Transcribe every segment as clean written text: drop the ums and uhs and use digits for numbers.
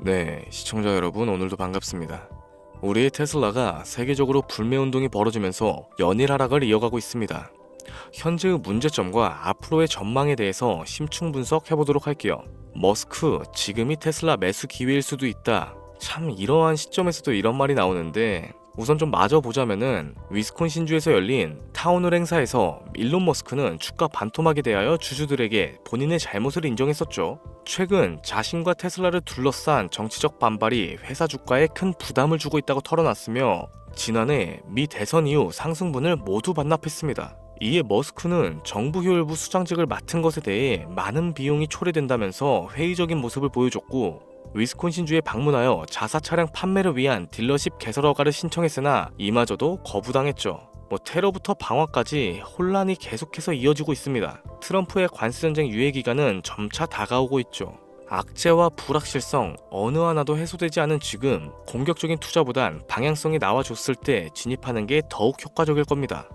네, 시청자 여러분 오늘도 반갑습니다. 우리의 테슬라가 세계적으로 불매운동이 벌어지면서 연일 하락을 이어가고 있습니다. 현재의 문제점과 앞으로의 전망에 대해서 심층 분석해보도록 할게요. 머스크, 지금이 테슬라 매수 기회일 수도 있다. 참 이러한 시점에서도 이런 말이 나오는데 우선 좀 마저 보자면은 위스콘신주에서 열린 타운홀 행사에서 일론 머스크는 주가 반토막에 대하여 주주들에게 본인의 잘못을 인정했었죠. 최근 자신과 테슬라를 둘러싼 정치적 반발이 회사 주가에 큰 부담을 주고 있다고 털어놨으며 지난해 미 대선 이후 상승분을 모두 반납했습니다. 이에 머스크는 정부 효율부 수장직을 맡은 것에 대해 많은 비용이 초래된다면서 회의적인 모습을 보여줬고 위스콘신주에 방문하여 자사 차량 판매를 위한 딜러십 개설 허가를 신청했으나 이마저도 거부당했죠. 테러부터 방화까지 혼란이 계속해서 이어지고 있습니다. 트럼프의 관세전쟁 유예 기간은 점차 다가오고 있죠. 악재와 불확실성 어느 하나도 해소되지 않은 지금 공격적인 투자보단 방향성이 나와줬을 때 진입하는 게 더욱 효과적일 겁니다.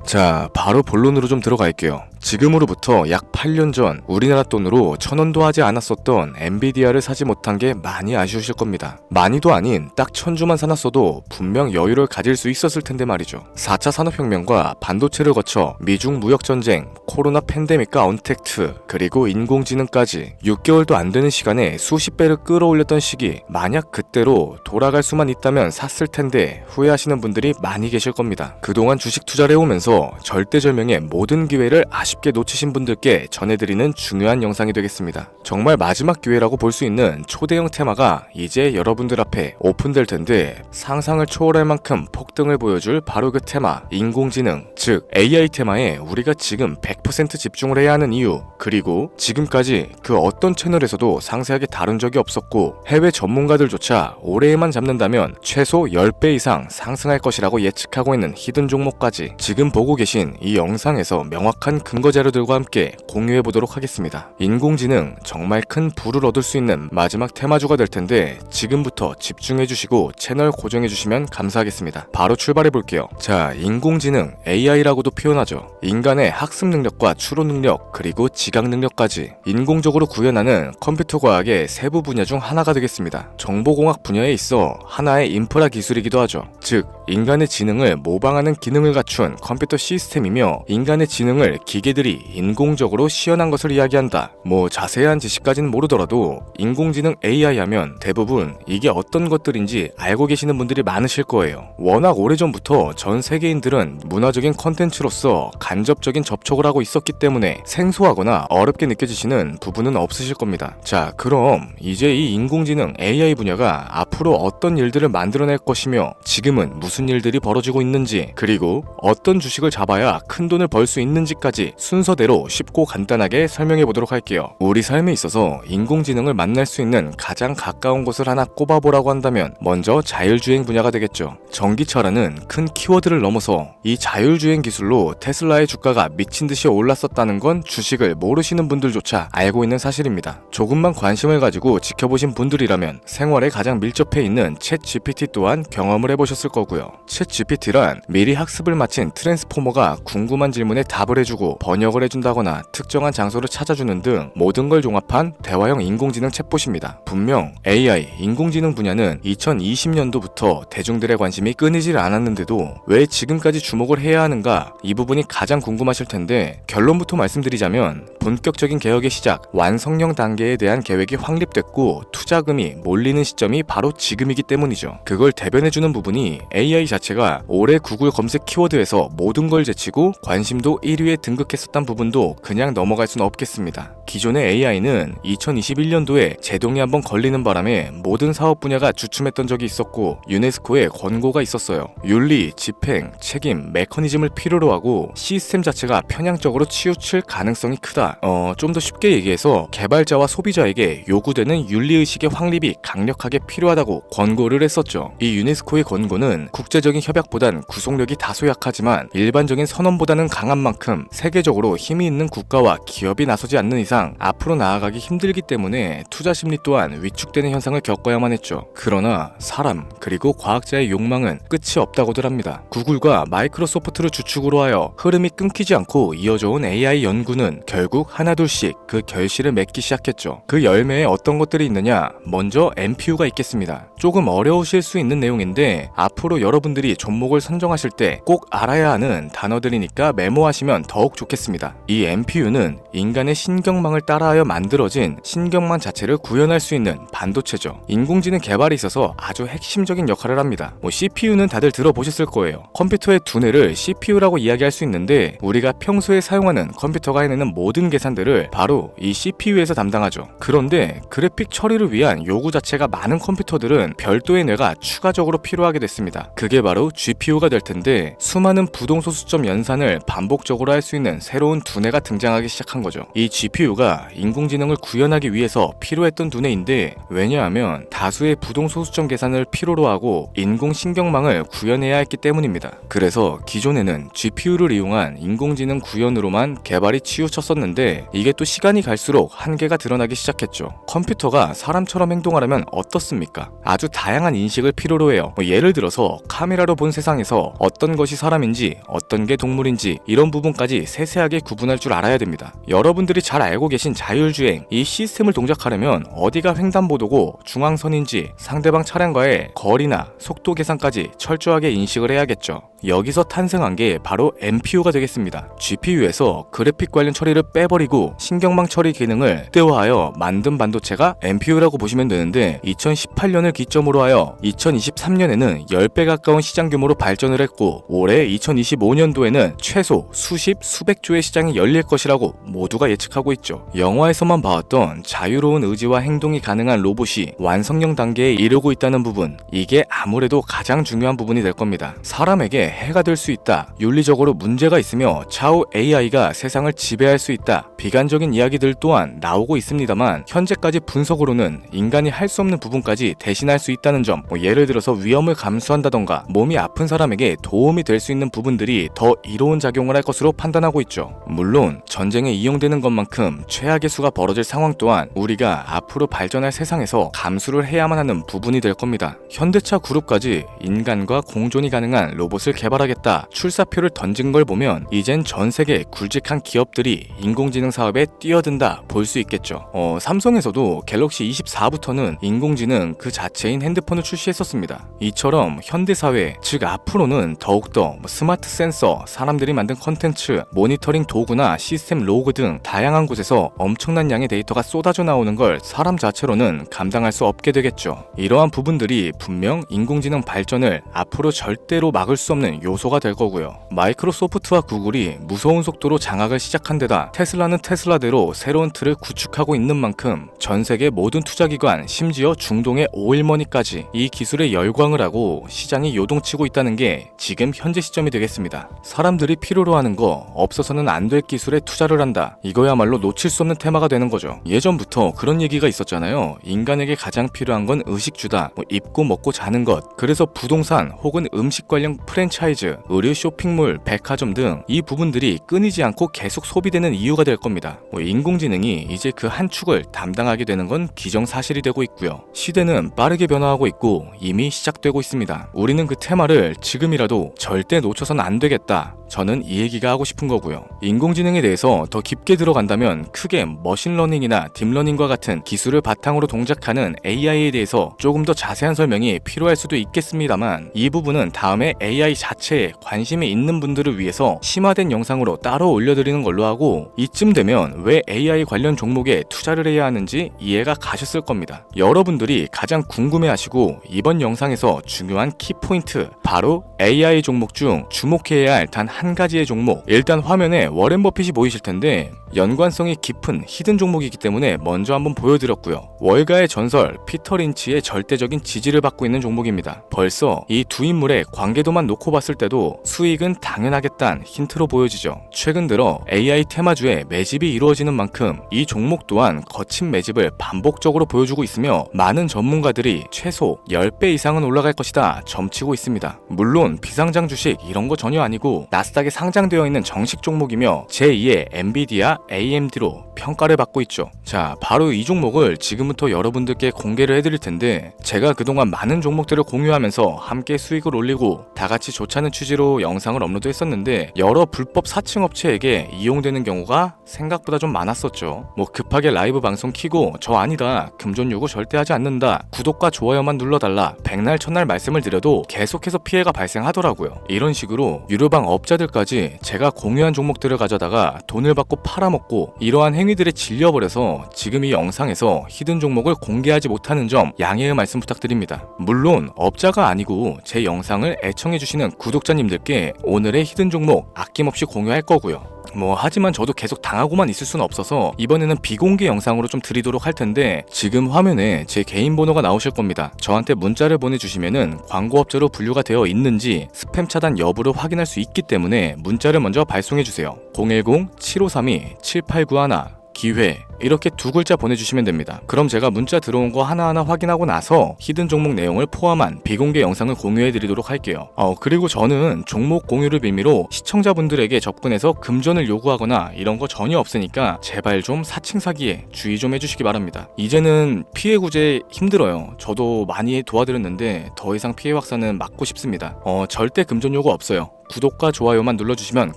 자, 바로 본론으로 좀 들어갈게요. 지금으로부터 약 8년 전 우리나라 돈으로 1,000원도 하지 않았었던 엔비디아를 사지 못한 게 많이 아쉬우실 겁니다. 많이도 아닌 딱 1,000주만 사놨어도 분명 여유를 가질 수 있었을 텐데 말이죠. 4차 산업혁명과 반도체를 거쳐 미중 무역전쟁, 코로나 팬데믹과 언택트, 그리고 인공지능까지 6개월도 안 되는 시간에 수십 배를 끌어올렸던 시기, 만약 그때로 돌아갈 수만 있다면 샀을 텐데 후회하시는 분들이 많이 계실 겁니다. 그동안 주식 투자를 해오면서 절대절명의 모든 기회를 아쉽게 놓치신 분들께 전해드리는 중요한 영상이 되겠습니다. 정말 마지막 기회라고 볼 수 있는 초대형 테마가 이제 여러분들 앞에 오픈될 텐데 상상을 초월할 만큼 폭등을 보여줄 바로 그 테마, 인공지능, 즉 AI 테마에 우리가 지금 100% 집중을 해야 하는 이유, 그리고 지금까지 그 어떤 채널에서도 상세하게 다룬 적이 없었고 해외 전문가들조차 올해에만 잡는다면 최소 10배 이상 상승할 것이라고 예측하고 있는 히든 종목까지 지금 보고 계신 이 영상에서 명확한 근거 자료들과 함께 공유해 보도록 하겠습니다. 인공지능 정말 큰 부를 얻을 수 있는 마지막 테마주가 될 텐데 지금부터 집중해 주시고 채널 고정해 주시면 감사하겠습니다. 바로 출발해 볼게요. 자, 인공지능 AI라고도 표현하죠. 인간의 학습 능력과 추론 능력 그리고 지각 능력까지 인공적으로 구현하는 컴퓨터 과학의 세부 분야 중 하나가 되겠습니다. 정보공학 분야에 있어 하나의 인프라 기술이기도 하죠. 즉 인간의 지능을 모방하는 기능을 갖춘 컴퓨터 시스템이며 인간의 지능을 기계들이 인공적으로 시연한 것을 이야기한다. 자세한 지식까지는 모르더라도 인공지능 AI 하면 대부분 이게 어떤 것들인지 알고 계시는 분들이 많으실 거예요. 워낙 오래전부터 전 세계인들은 문화적인 컨텐츠로서 간접적인 접촉을 하고 있었기 때문에 생소하거나 어렵게 느껴지시는 부분은 없으실 겁니다. 자, 그럼 이제 이 인공지능 AI 분야가 앞으로 어떤 일들을 만들어낼 것이며 지금은 무슨 일들이 벌어지고 있는지, 그리고 어떤 주식을 잡아야 큰 돈을 벌 수 있는지까지 순서대로 쉽고 간단하게 설명해 보도록 할게요. 우리 삶에 있어서 인공지능을 만날 수 있는 가장 가까운 곳을 하나 꼽아보라고 한다면 먼저 자율주행 분야가 되겠죠. 전기차라는 큰 키워드를 넘어서 이 자율주행 기술로 테슬라의 주가가 미친 듯이 올랐었다는 건 주식을 모르시는 분들조차 알고 있는 사실입니다. 조금만 관심을 가지고 지켜보신 분들이라면 생활에 가장 밀접해 있는 챗 GPT 또한 경험을 해보셨을 거고요. 챗 GPT란 미리 학습을 마친 트랜스포머가 궁금한 질문에 답을 해주고 번역을 해준다거나 특정한 장소를 찾아주는 등 모든 걸 종합한 대화형 인공지능 챗봇입니다. 분명 AI, 인공지능 분야는 2020년도부터 대중들의 관심이 끊이질 않았는데도 왜 지금까지 주목을 해야 하는가, 이 부분이 가장 궁금하실 텐데 결론부터 말씀드리자면 본격적인 개혁의 시작, 완성형 단계에 대한 계획이 확립됐고 투자금이 몰리는 시점이 바로 지금이기 때문이죠. 그걸 대변해주는 부분이 AI 자체가 올해 구글 검색 키워드에서 모든 걸 제치고 관심도 1위에 등극했었던 부분도 그냥 넘어갈 수는 없겠습니다. 기존의 AI는 2021년도에 제동이 한번 걸리는 바람에 모든 사업 분야가 주춤했던 적이 있었고 유네스코의 권고가 있었어요. 윤리, 집행, 책임, 메커니즘을 필요로 하고 시스템 자체가 편향적으로 치우칠 가능성이 크다. 좀 더 쉽게 얘기해서 개발자와 소비자에게 요구되는 윤리의식의 확립이 강력하게 필요하다고 권고를 했었죠. 이 유네스코의 권고는 국제적인 협약보단 구속력이 다소 약하지만 일반적인 선언보다는 강한 만큼 세계적으로 힘이 있는 국가와 기업이 나서지 않는 이상 앞으로 나아가기 힘들기 때문에 투자 심리 또한 위축되는 현상을 겪어야만 했죠. 그러나 사람 그리고 과학자의 욕망은 끝이 없다고들 합니다. 구글과 마이크로소프트를 주축으로 하여 흐름이 끊기지 않고 이어져온 AI 연구는 결국 하나둘씩 그 결실을 맺기 시작했죠. 그 열매에 어떤 것들이 있느냐? 먼저 NPU가 있겠습니다. 조금 어려우실 수 있는 내용인데 앞으로 여러분들이 종목을 선정하실 때 꼭 알아야 하는 단어들이니까 메모하시면 더욱 좋겠습니다. 이 NPU는 인간의 신경망을 따라하여 만들어진 신경망 자체를 구현할 수 있는 반도체죠. 인공지능 개발에 있어서 아주 핵심적인 역할을 합니다. CPU는 다들 들어보셨을 거예요. 컴퓨터의 두뇌를 CPU라고 이야기할 수 있는데 우리가 평소에 사용하는 컴퓨터가 해내는 모든 계산들을 바로 이 CPU에서 담당하죠. 그런데 그래픽 처리를 위한 요구 자체가 많은 컴퓨터들은 별도의 뇌가 추가적으로 필요하게 됐습니다. 그게 바로 GPU가 될 텐데 수많은 부동소수점 연산을 반복적으로 할 수 있는 새로운 두뇌가 등장하기 시작한 거죠. 이 GPU가 인공지능을 구현하기 위해서 필요했던 두뇌인데 왜냐하면 다수의 부동소수점 계산을 필요로 하고 인공신경망을 구현해야 했기 때문입니다. 그래서 기존에는 GPU를 이용한 인공지능 구현으로만 개발이 치우쳤었는데 이게 또 시간이 갈수록 한계가 드러나기 시작했죠. 컴퓨터가 사람처럼 행동하려면 어떻습니까? 아주 다양한 인식을 필요로 해요. 예를 들어서 카메라로 본 세상에서 어떤 것이 사람인지 어떤 게 동물인지 이런 부분까지 세세하게 구분할 줄 알아야 됩니다. 여러분들이 잘 알고 계신 자율주행 이 시스템을 동작하려면 어디가 횡단보도고 중앙선인지 상대방 차량과의 거리나 속도 계산까지 철저하게 인식을 해야겠죠. 여기서 탄생한 게 바로 NPU가 되겠습니다. GPU에서 그래픽 관련 처리를 빼버리고 신경망 처리 기능을 극대화하여 만든 반도체가 NPU라고 보시면 되는데 2018년을 기점으로 하여 2023년에는 10배 가까운 시장 규모로 발전을 했고 올해 2025년도에는 최소 수십 수백조의 시장이 열릴 것이라고 모두가 예측하고 있죠. 영화에서만 봐왔던 자유로운 의지와 행동이 가능한 로봇이 완성형 단계에 이르고 있다는 부분, 이게 아무래도 가장 중요한 부분이 될 겁니다. 사람에게 해가 될 수 있다, 윤리적으로 문제가 있으며 차후 AI가 세상을 지배할 수 있다, 비관적인 이야기들 또한 나오고 있습니다만 현재까지 분석으로는 인간이 할 수 없는 부분까지 대신할 수 있다는 점, 예를 들어서 위험을 감수한다던가 몸이 아픈 사람에게 도움이 될 수 있는 부분들이 더 이로운 작용을 할 것으로 판단하고 있죠. 물론 전쟁에 이용되는 것만큼 최악의 수가 벌어질 상황 또한 우리가 앞으로 발전할 세상에서 감수를 해야만 하는 부분이 될 겁니다. 현대차 그룹까지 인간과 공존이 가능한 로봇을 개발하겠다 출사표를 던진 걸 보면 이젠 전 세계 굵직한 기업들이 인공지능 사업에 뛰어든다 볼 수 있겠죠. 삼성에서도 갤럭시 24부터는 인공지능 그 자체인 핸드폰을 출시했었습니다. 이처럼 현대사회, 즉 앞으로는 더욱더 스마트 센서, 사람들이 만든 컨텐츠, 모니터링 도구나 시스템 로그 등 다양한 곳에서 엄청난 양의 데이터가 쏟아져 나오는 걸 사람 자체로는 감당할 수 없게 되겠죠. 이러한 부분들이 분명 인공지능 발전을 앞으로 절대로 막을 수 없는 요소가 될 거고요. 마이크로소프트와 구글이 무서운 속도로 장악을 시작한 데다 테슬라는 테슬라대로 새로운 틀을 구축하고 있는 만큼 전 세계 모든 투자기관, 심지어 중동의 오일머니까지 이 기술에 열광을 하고 시장이 요동치고 있다는 게 지금 현재 시점이 되겠습니다. 사람들이 필요로 하는 거, 없어서는 안 될 기술에 투자를 한다. 이거야말로 놓칠 수 없는 테마가 되는 거죠. 예전부터 그런 얘기가 있었잖아요. 인간에게 가장 필요한 건 의식주다. 입고 먹고 자는 것. 그래서 부동산 혹은 음식 관련 프랜차이즈, 의류 쇼핑몰, 백화점 등 이 부분들이 끊이지 않고 계속 소비되는 이유가 될 겁니다. 인공지능이 이제 그 한 축을 담당하게 되는 건 기정사실이 되고 있고요. 시대는 빠르게 변화하고 있고 이미 시작되고 있습니다. 우리는 그 테마를 지금이라도 절대 놓쳐선 안 되겠다. 저는 이 얘기가 하고 싶은 거고요. 인공지능에 대해서 더 깊게 들어간다면 크게 머신러닝이나 딥러닝과 같은 기술을 바탕으로 동작하는 AI에 대해서 조금 더 자세한 설명이 필요할 수도 있겠습니다만 이 부분은 다음에 AI 자체에 관심이 있는 분들을 위해서 심화된 영상으로 따로 올려드리는 걸로 하고 이쯤 되면 왜 AI 관련 종목에 투자를 해야 하는지 이해가 가셨을 겁니다. 여러분들이 가장 궁금해하시고 이번 영상에서 중요한 키포인트, 바로 AI 종목 중 주목해야 할 단 한 가지의 종목. 일단 화면에 워렌 버핏이 보이실 텐데 연관성이 깊은 히든 종목이기 때문에 먼저 한번 보여드렸고요. 월가의 전설 피터 린치의 절대적인 지지를 받고 있는 종목입니다. 벌써 이 두 인물의 관계도만 놓고 봤을 때도 수익은 당연하겠다는 힌트로 보여지죠. 최근 들어 AI 테마주에 매집이 이루어지는 만큼 이 종목 또한 거친 매집을 반복적으로 보여주고 있으며 많은 전문가들이 최소 10배 이상은 올라갈 것이다 넘치고 있습니다. 물론 비상장 주식 이런 거 전혀 아니고 나스닥에 상장되어 있는 정식 종목이며 제2의 엔비디아, AMD로 평가를 받고 있죠. 자, 바로 이 종목을 지금부터 여러분들께 공개를 해드릴 텐데, 제가 그동안 많은 종목들을 공유하면서 함께 수익을 올리고 다 같이 좋자는 취지로 영상을 업로드했었는데, 여러 불법 사칭 업체에게 이용되는 경우가 생각보다 좀 많았었죠. 뭐 급하게 라이브 방송 키고 저 아니다, 금전 요구 절대 하지 않는다, 구독과 좋아요만 눌러달라, 백날 첫날 말씀을 드려도 계속해서 피해가 발생하더라고요. 이런 식으로 유료방 업자들까지 제가 공유한 종목들을 가져다가 돈을 받고 팔아먹고, 이러한 행위들에 질려버려서 지금 이 영상에서 히든 종목을 공개하지 못하는 점 양해의 말씀 부탁드립니다. 물론 업자가 아니고 제 영상을 애청해주시는 구독자님들께 오늘의 히든 종목 아낌없이 공유할 거고요. 하지만 저도 계속 당하고만 있을 수는 없어서 이번에는 비공개 영상으로 좀 드리도록 할 텐데, 지금 화면에 제 개인 번호가 나오실 겁니다. 저한테 문자를 보내주시면은 광고업자로 분류가 되어 있는지 스팸 차단 여부를 확인할 수 있기 때문에 문자를 먼저 발송해주세요. 010-7532-7891 기회, 이렇게 두 글자 보내주시면 됩니다. 그럼 제가 문자 들어온 거 하나하나 확인하고 나서 히든 종목 내용을 포함한 비공개 영상을 공유해드리도록 할게요. 그리고 저는 종목 공유를 빌미로 시청자분들에게 접근해서 금전을 요구하거나 이런 거 전혀 없으니까 제발 좀 사칭 사기에 주의 좀 해주시기 바랍니다. 이제는 피해 구제 힘들어요. 저도 많이 도와드렸는데 더 이상 피해 확산은 막고 싶습니다. 절대 금전 요구 없어요. 구독과 좋아요만 눌러주시면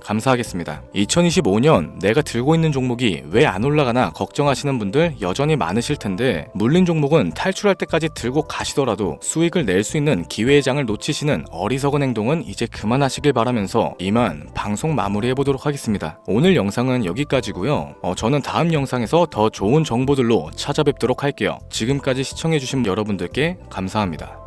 감사하겠습니다. 2025년 내가 들고 있는 종목이 왜 안 올라가나 걱정하시는 분들 여전히 많으실 텐데, 물린 종목은 탈출할 때까지 들고 가시더라도 수익을 낼 수 있는 기회의 장을 놓치시는 어리석은 행동은 이제 그만하시길 바라면서 이만 방송 마무리해보도록 하겠습니다. 오늘 영상은 여기까지고요. 저는 다음 영상에서 더 좋은 정보들로 찾아뵙도록 할게요. 지금까지 시청해주신 여러분들께 감사합니다.